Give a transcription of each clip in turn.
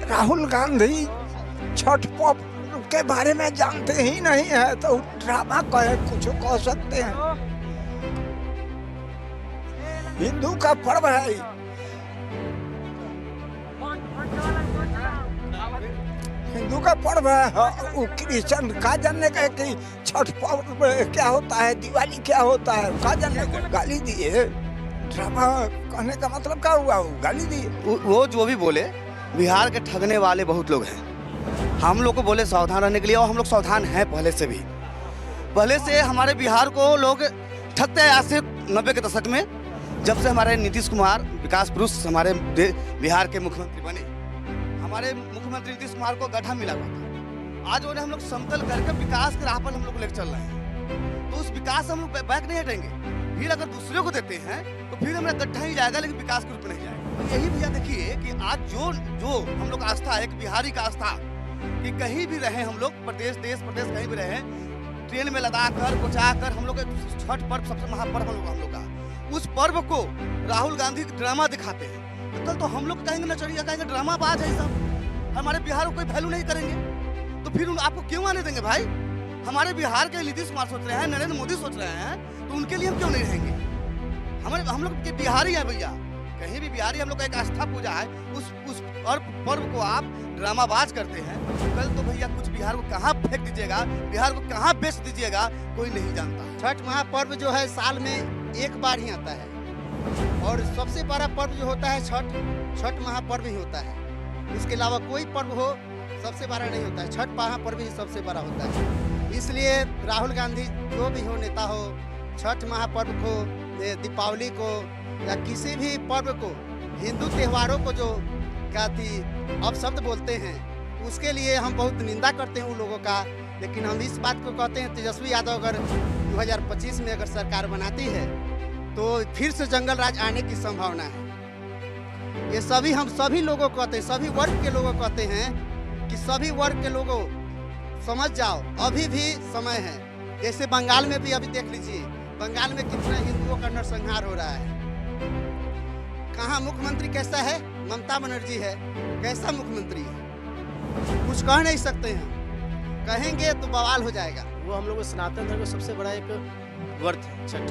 राहुल गांधी छठ पर्व के बारे में जानते ही नहीं है तो ड्रामा कहे कुछ कह सकते हैं। हिंदू का पर्व है, हिंदू का पर्व है। वो क्रिश्चियन का जानने का कि छठ पर्व क्या होता है, दिवाली क्या होता है, का जानने का। गाली दिए, ड्रामा कहने का मतलब क्या हुआ? वो गाली दिए। वो जो भी बोले, बिहार के ठगने वाले बहुत लोग हैं। हम लोग को बोले सावधान रहने के लिए, और हम लोग सावधान हैं पहले से भी। पहले से हमारे बिहार को लोग ठगते हैं। आज से 90 के दशक में जब से हमारे नीतीश कुमार विकास पुरुष हमारे बिहार के मुख्यमंत्री बने, हमारे मुख्यमंत्री नीतीश कुमार को गड्ढा मिला हुआ था। आज उन्हें हम लोग समतल करके विकास के राह पर हम लोग लेकर चल रहे हैं। तो उस विकास से हम लोग बैक नहीं हटेंगे। फिर अगर दूसरे को देते हैं तो फिर हमारा गड्ढा ही जाएगा, लेकिन विकास के रूप में नहीं जाएगा। तो यही भैया देखिए कि आज जो हम लोग आस्था, एक बिहारी का आस्था कि कहीं भी रहे हम लोग, प्रदेश देश प्रदेश कहीं भी रहे, ट्रेन में लदा कर पहुँचा कर, हम लोग छठ पर्व सबसे महापर्व हम लोग का, उस पर्व को राहुल गांधी ड्रामा दिखाते हैं। तो कल तो हम लोग कहेंगे नचरिया, कहेंगे ड्रामा बाज है सब, हमारे बिहार को कोई वैल्यू नहीं करेंगे। तो फिर आपको क्यों आने देंगे भाई? हमारे बिहार के नीतीश कुमार सोच रहे हैं, नरेंद्र मोदी सोच रहे हैं, तो उनके लिए हम क्यों नहीं रहेंगे? हम लोग के बिहारी है भैया, कहीं भी बिहारी हम लोग का एक आस्था पूजा है। उस पर्व को आप ड्रामाबाज करते हैं। कल तो भैया कुछ बिहार को कहाँ फेंक दीजिएगा, बिहार को कहाँ बेच दीजिएगा, कोई नहीं जानता। छठ महापर्व जो है साल में एक बार ही आता है, और सबसे बड़ा पर्व जो होता है छठ महापर्व ही होता है। उसके अलावा कोई पर्व हो सबसे बड़ा नहीं होता है, छठ महापर्व ही सबसे बड़ा होता है। इसलिए राहुल गांधी जो भी हो, नेता हो, छठ महापर्व को, दीपावली को या किसी भी पर्व को, हिंदू त्योहारों को जो अपशब्द बोलते हैं, उसके लिए हम बहुत निंदा करते हैं उन लोगों का। लेकिन हम इस बात को कहते हैं, तेजस्वी यादव अगर 2025 में अगर सरकार बनाती है तो फिर से जंगल राज आने की संभावना है। ये हम सभी लोगों को कहते हैं, सभी वर्ग के लोगों को कहते हैं कि सभी वर्ग के लोगों समझ जाओ, अभी भी समय है। जैसे बंगाल में भी अभी देख लीजिए, बंगाल में कितना हिंदुओं का नरसंहार हो रहा है। कहाँ मुख्यमंत्री कैसा है? ममता बनर्जी है, कैसा मुख्यमंत्री है? कुछ कह नहीं सकते हैं, कहेंगे तो बवाल हो जाएगा। वो हम लोग सनातन धर्म का सबसे बड़ा एक व्रत है छठ।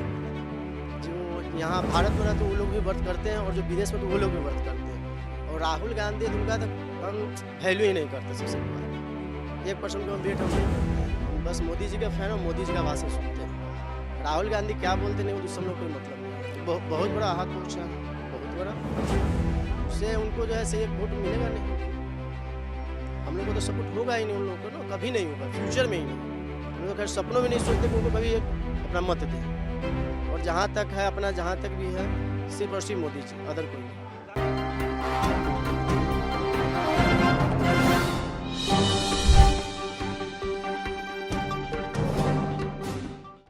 जो यहाँ भारत में रहते वो लोग भी व्रत करते हैं, और जो विदेश में तो वो लोग भी व्रत करते हैं। और राहुल गांधी उनका तो हम वैल्यू ही नहीं करते। सबसे बड़ा 1% का वेट हम नहीं करते हैं। हम बस मोदी जी का फैन और मोदी जी का भाषण सुनते हैं। राहुल गांधी क्या बोलते नहीं, उससे हम लोग कोई मतलब नहीं। बहुत बड़ा हाथ पहुँचा, बहुत बड़ा। उससे उनको जो है से एक वोट मिलेगा नहीं। हम लोग को तो सपोर्ट होगा ही नहीं उन लोगों को ना, कभी नहीं होगा, फ्यूचर में ही नहीं। हम लोग खैर सपनों में नहीं सोचते कि उनको कभी अपना मत दें। और जहाँ तक है अपना, जहाँ तक भी है, सिर्फ और सिर्फ मोदी जी, अदर कोई नहीं।